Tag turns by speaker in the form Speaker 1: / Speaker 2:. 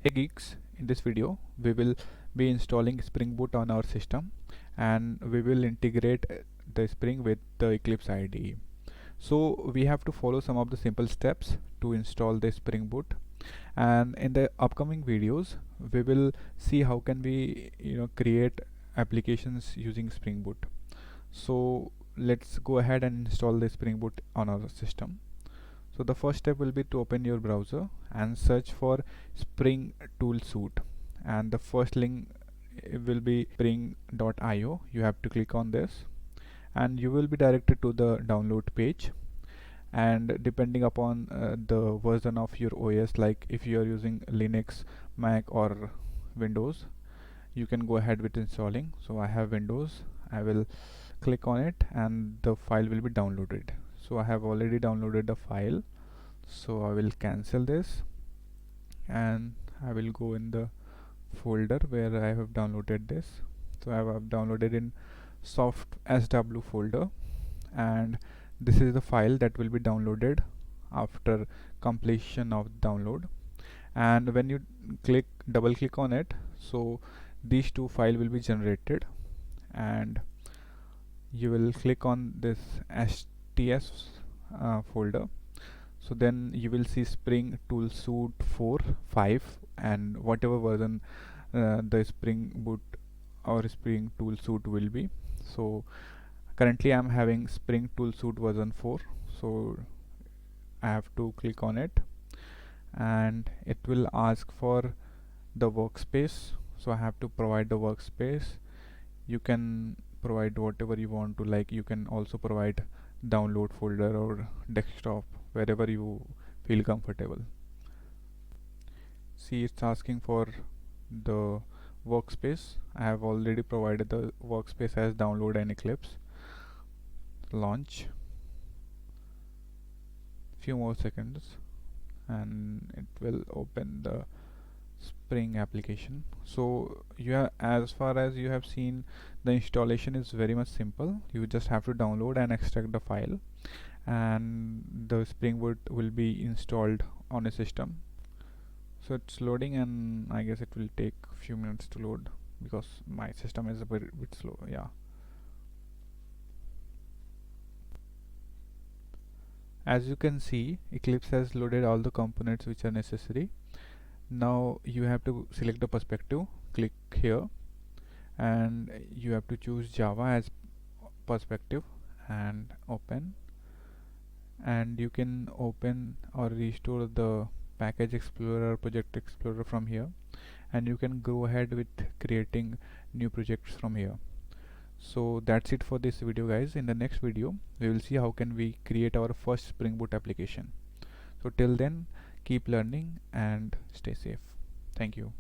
Speaker 1: Hey geeks, in this video we will be installing Spring Boot on our system and we will integrate the Spring with the Eclipse IDE. So we have to follow some of the simple steps to install the Spring Boot, and in the upcoming videos we will see how can we create applications using Spring Boot. So let's go ahead and install the Spring Boot on our system. So the first step will be to open your browser and search for Spring Tool Suite, and the first link will be spring.io. You have to click on this and you will be directed to the download page, and depending upon the version of your OS, like if you are using Linux, Mac or Windows, you can go ahead with installing. So I have Windows. I will click on it and the file will be downloaded. So I have already downloaded the file, so I will cancel this and I will go in the folder where I have downloaded this. So I have downloaded in soft SW folder, and this is the file that will be downloaded after completion of download. And when you double click on it, so these two files will be generated, and you will click on this STS folder. So then you will see Spring Tool Suite 4, 5 and whatever version the Spring Boot or Spring Tool Suite will be. So currently I'm having Spring Tool Suite version 4, so I have to click on it and it will ask for the workspace. So I have to provide the workspace. You can provide whatever you want to, like you can also provide download folder or desktop, wherever you feel comfortable. See, it's asking for the workspace. I have already provided the workspace as download and Eclipse. Launch. Few more seconds and it will open the Spring application. So as far as you have seen, the installation is very much simple. You just have to download and extract the file and the Spring Boot will be installed on a system. So it's loading and I guess it will take a few minutes to load because my system is a bit slow. Yeah. As you can see, Eclipse has loaded all the components which are necessary. Now you have to select the perspective, click here, and you have to choose Java as perspective and open, and you can open or restore the package explorer, project explorer from here, and you can go ahead with creating new projects from here. So that's it for this video, guys. In the next video we will see how can we create our first Spring Boot application. So till then, keep learning and stay safe. Thank you.